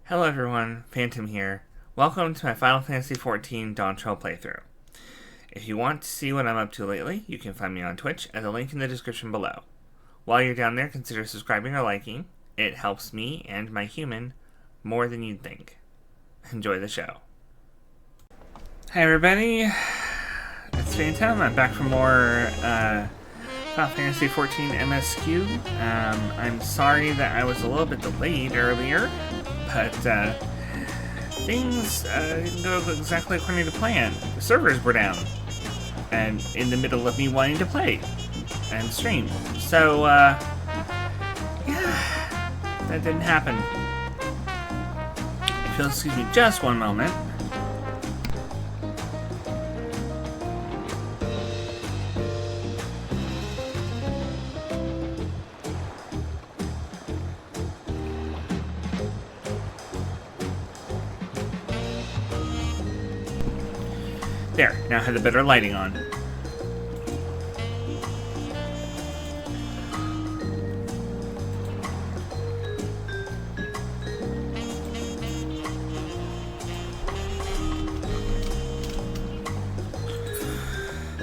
Hello everyone, Phantom here. Welcome to my Final Fantasy XIV Dawntrail playthrough. If you want to see what I'm up to lately, you can find me on Twitch at the link in the description below. While you're down there, consider subscribing or liking. It helps me and my human more than you'd think. Enjoy the show. Hi everybody, it's Phantom. I'm back for more Final Fantasy XIV MSQ. I'm sorry that I was a little bit delayed earlier, but things didn't go exactly according to plan. The servers were down, and in the middle of me wanting to play and stream. So, yeah, that didn't happen. If you'll excuse me just one moment. There, now I have the better lighting on.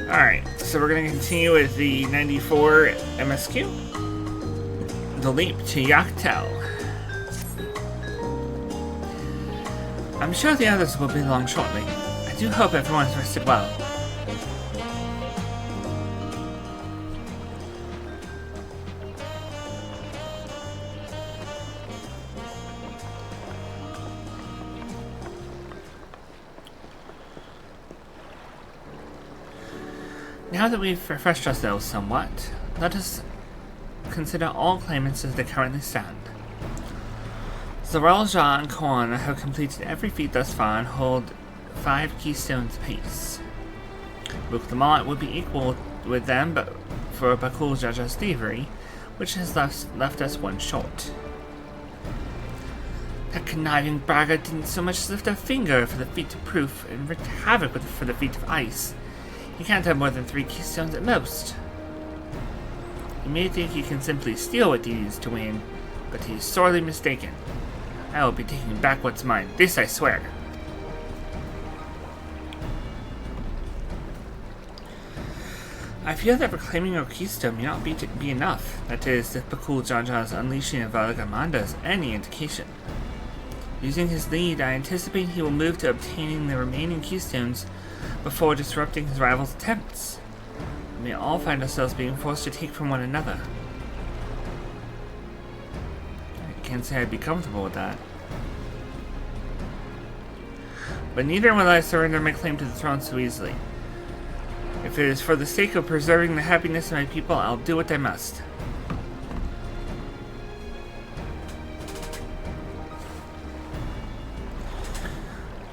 Alright, so we're going to continue with the 94 MSQ. The Leap to Yachtel. I'm sure the others will be along shortly. I do hope everyone's rested well. Now that we've refreshed ourselves somewhat, let us consider all claimants as they currently stand. Zarel, Ja, and Koana have completed every feat thus far and hold 5 keystones apiece. Book them all, it would be equal with them, but for Bakul Jaja's thievery, which has left us one short. That conniving braggart didn't so much as lift a finger for the feat of proof and wreaked havoc for the feat of ice. He can't have more than 3 keystones at most. He may think he can simply steal what he needs to win, but he is sorely mistaken. I will be taking back what's mine, this I swear. I feel that reclaiming our keystone may not be enough. That is, if Bakul Jaja's unleashing of Valgamanda is any indication. Using his lead, I anticipate he will move to obtaining the remaining keystones before disrupting his rival's attempts. We may all find ourselves being forced to take from one another. I can't say I'd be comfortable with that. But neither will I surrender my claim to the throne so easily. If it is for the sake of preserving the happiness of my people, I'll do what I must.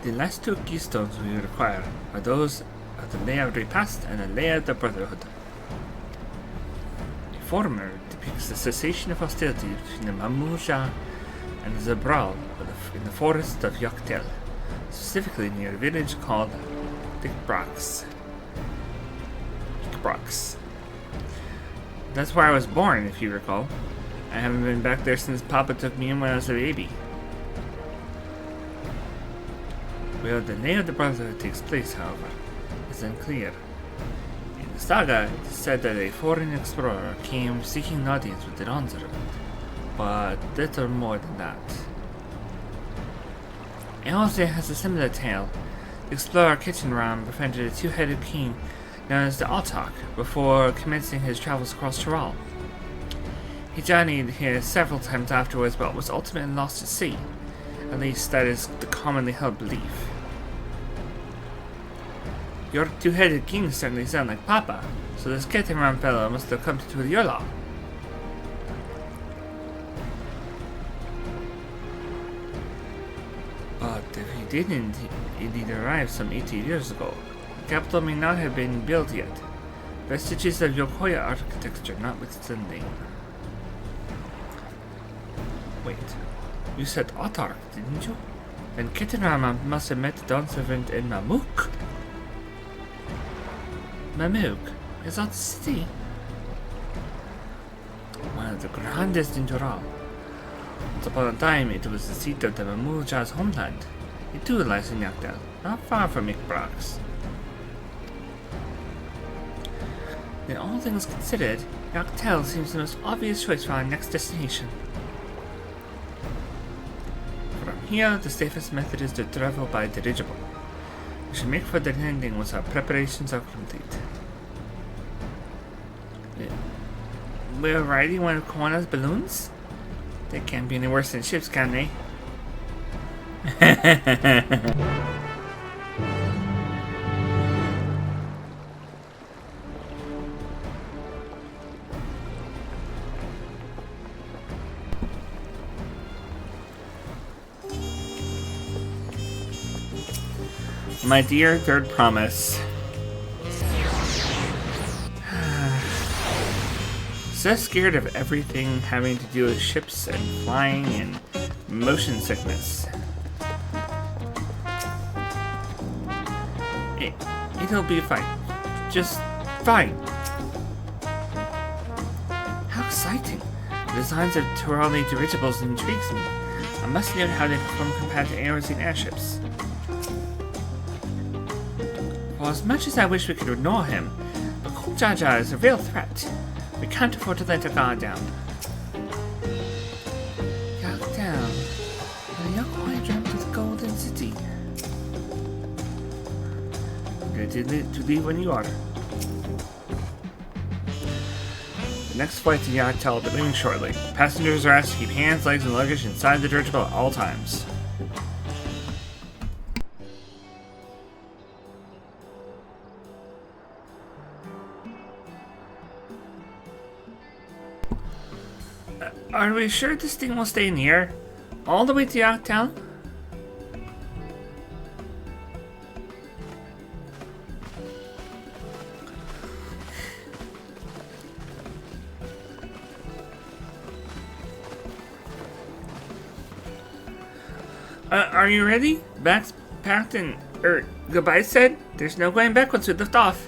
The last 2 keystones we require are those of the Layer of the Repast and the Layer of the Brotherhood. The former depicts the cessation of hostility between the Mamuja and the Zabral in the forest of Yachtel, specifically near a village called Dikbrax. That's where I was born, if you recall. I haven't been back there since Papa took me in when I was a baby. Where the name of the Brotherhood takes place, however, is unclear. In the saga, it is said that a foreign explorer came seeking an audience with the Dawntrail, but little more than that. Eose has a similar tale. The explorer Kitchenram befriended a 2-headed king known as the Autarch before commencing his travels across Tyrol. He journeyed here several times afterwards, but was ultimately lost at sea. At least that is the commonly held belief. Your 2-headed king certainly sound like Papa, so this Kitchenram fellow must have come to your law. But if he didn't indeed arrive some 80 years ago, the capital may not have been built yet, vestiges of Yokoya architecture notwithstanding. Wait, you said Autarch, didn't you? Then Kitchenram must have met the Dawn Servant in Mamuk. Mamuk? Is that the city? One of the grandest in Tyrol. Once upon a time, it was the seat of the Mamulja's homeland. It too lies in Yakdal, not far from Mikbrox. In all things considered, Yakdal seems the most obvious choice for our next destination. From here, the safest method is to travel by dirigible. We should make for the landing once our preparations are complete. We're riding one of Koana's balloons? They can't be any worse than ships, can they? My dear third promise. So scared of everything having to do with ships and flying and motion sickness. It'll be fine. Just fine. How exciting. The designs of Turali dirigibles intrigues me. I must note how they perform compared to Aerosine airships. For as much as I wish we could ignore him, but Jaja is a real threat. We can't afford to let our guard down. Yak down. The young boy dreamt of the Golden City. Ready to leave when you are. The next flight to Yaktel will be leaving shortly. Passengers are asked to keep hands, legs, and luggage inside the dirigible at all times. Are we sure this thing will stay in the air? All the way to Yaktown? Are you ready? Bags packed and goodbye said? There's no going back once we lift off.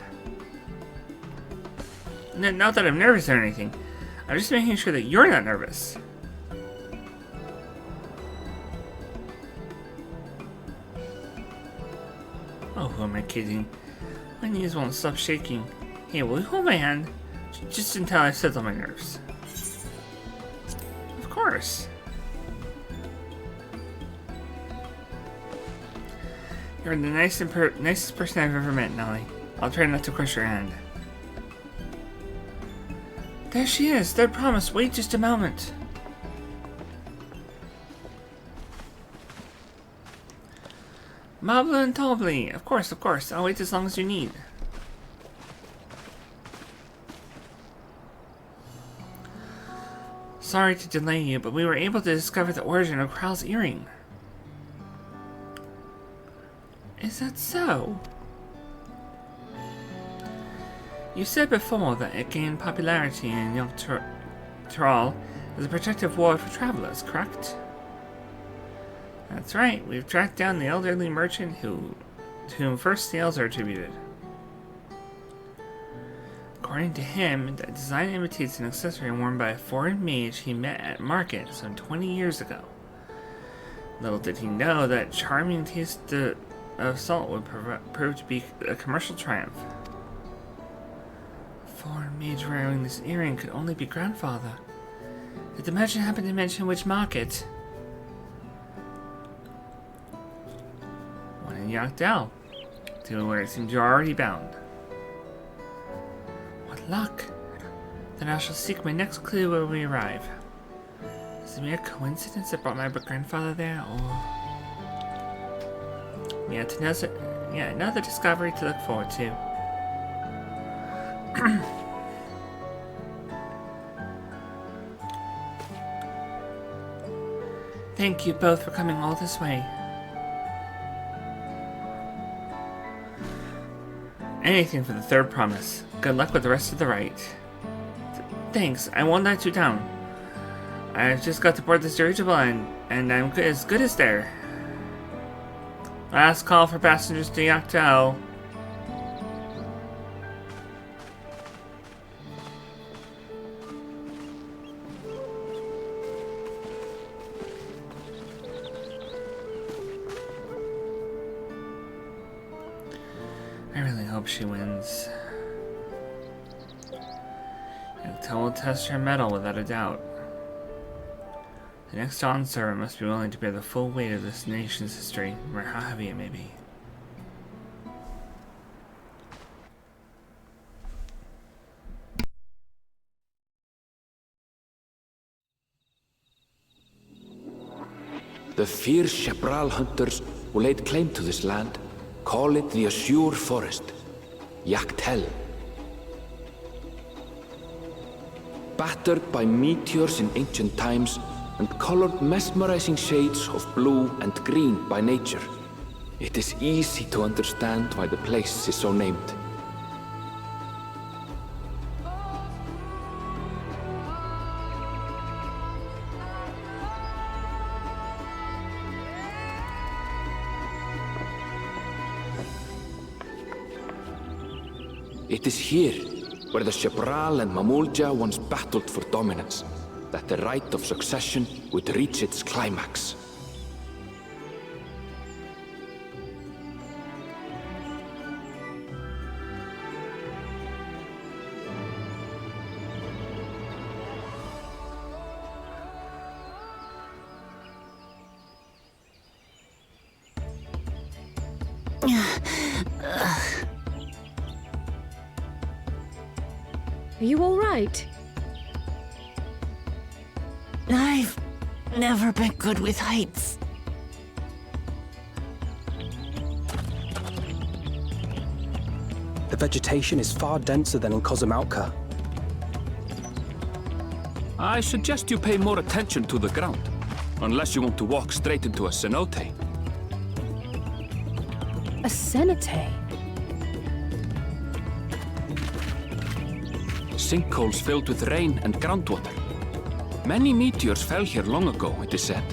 Not that I'm nervous or anything. I'm just making sure that you're not nervous. Oh, who am I kidding? My knees won't stop shaking. Hey, will you hold my hand? Just until I settle my nerves. Of course. You're the nicest person I've ever met, Nelly. I'll try not to crush your hand. There she is! Third promise! Wait just a moment! Mabla and Tobly! Of course, of course. I'll wait as long as you need. Sorry to delay you, but we were able to discover the origin of Kral's earring. Is that so? You said before that it gained popularity in Dawntrail as a protective ward for travelers, correct? That's right. We've tracked down the elderly merchant to whom first sales are attributed. According to him, the design imitates an accessory worn by a foreign mage he met at market some 20 years ago. Little did he know that charming taste of salt would prove to be a commercial triumph. Foreign mage wearing this earring could only be grandfather. Did the merchant happen to mention which market? One in Yakdal, to where it seems you're already bound. What luck! Then I shall seek my next clue when we arrive. Is it a mere coincidence that brought my grandfather there, or... Yet another discovery to look forward to. Thank you both for coming all this way. Anything for the third promise. Good luck with the rest of the rite. Thanks, I won't let you down. I've just got to board this dirigible and I'm as good as there. Last call for passengers to Yaktel. I really hope she wins. Yocto will test her mettle without a doubt. The next Dawn servant must be willing to bear the full weight of this nation's history, no matter how heavy it may be. The fierce Chapral hunters who laid claim to this land call it the Azure Forest, Yaktel. Battered by meteors in ancient times and colored mesmerizing shades of blue and green by nature, it is easy to understand why the place is so named. It is here, where the Chapral and Mamulja once battled for dominance, that the right of succession would reach its climax. Are you all right? I've never been good with heights. The vegetation is far denser than in Kozumauka. I suggest you pay more attention to the ground, unless you want to walk straight into a cenote. A cenote? Sinkholes filled with rain and groundwater. Many meteors fell here long ago, it is said,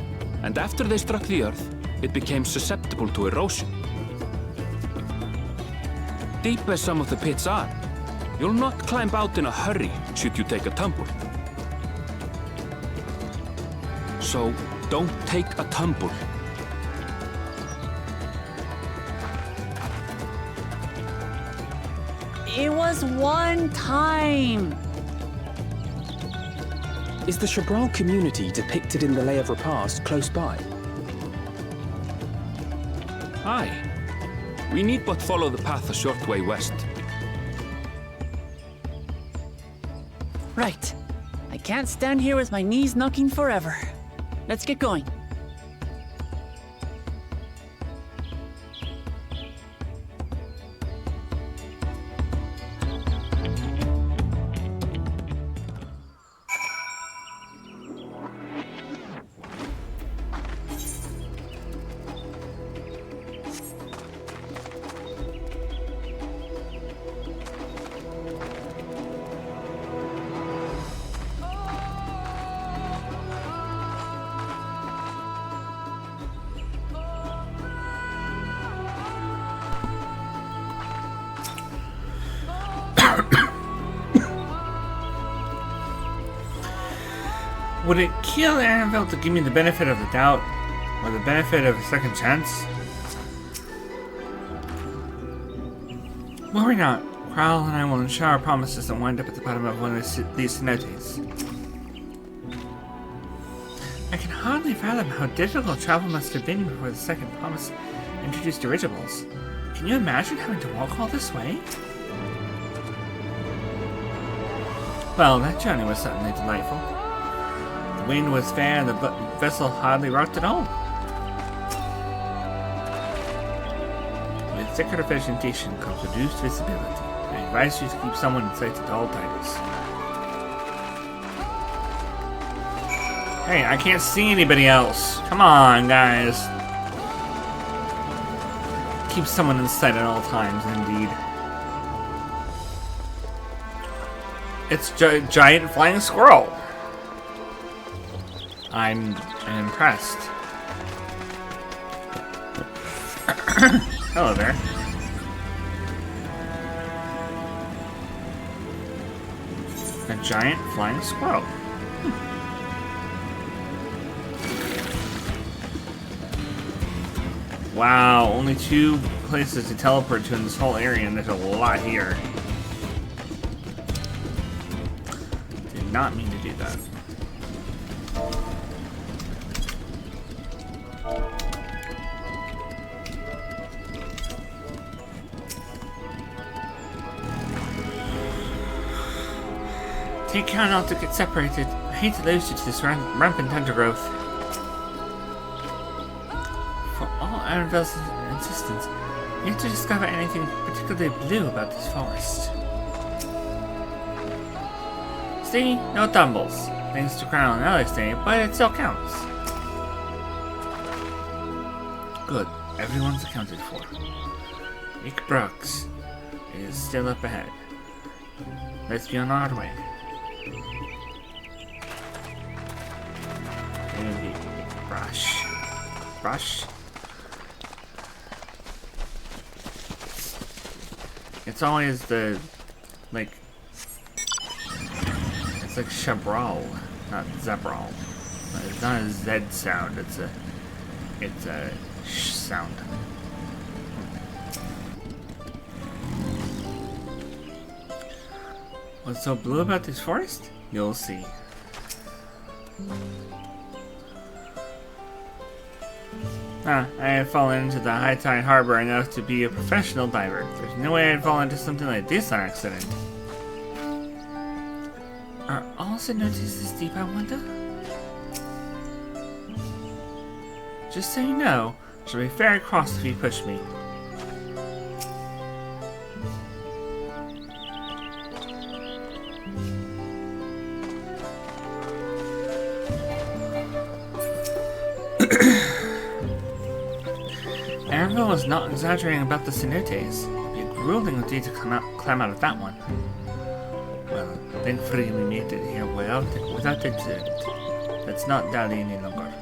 and after they struck the Earth, it became susceptible to erosion. Deep as some of the pits are, you'll not climb out in a hurry should you take a tumble. So, don't take a tumble. It was one time. Is the Chapral community depicted in the Lay of Repast close by? Aye. We need but follow the path a short way west. Right. I can't stand here with my knees knocking forever. Let's get going. Would it kill Annabelle to give me the benefit of the doubt, or the benefit of a second chance? Worry not. Kral and I will ensure our promises don't wind up at the bottom of one of these cenotes. I can hardly fathom how difficult travel must have been before the second promise introduced dirigibles. Can you imagine having to walk all this way? Well, that journey was certainly delightful. The wind was fair and the vessel hardly rocked at all. With thicker vegetation comes reduced visibility. I advise you to keep someone in sight at all times. Hey, I can't see anybody else. Come on, guys. Keep someone in sight at all times, indeed. It's giant flying squirrel. I'm impressed. Hello there. A giant flying squirrel. Wow, only 2 places to teleport to in this whole area, and there's a lot here. Did not mean to do that. Take care not to get separated. I hate to lose you to this rampant undergrowth. For all Arendville's insistence, you have to discover anything particularly blue about this forest. See? No tumbles. Thanks to Crown and others say, but it still counts. Good. Everyone's accounted for. Nick Brooks is still up ahead. Let's be on our way. Brush. It's always the, like, it's like Chabral, not Zebral. It's not a Z sound, it's a sh sound. What's so blue about this forest? You'll see. I had fallen into the high tide harbor enough to be a professional diver. There's no way I'd fall into something like this on accident. Are all cenotes this deep, I wonder? Just so you know, I shall be very cross if you push me. Arendville was not exaggerating about the cenotes. It'd be a grueling ordeal to climb out of that one. Well, thankfully we made it here without incident. Let's not dally any longer.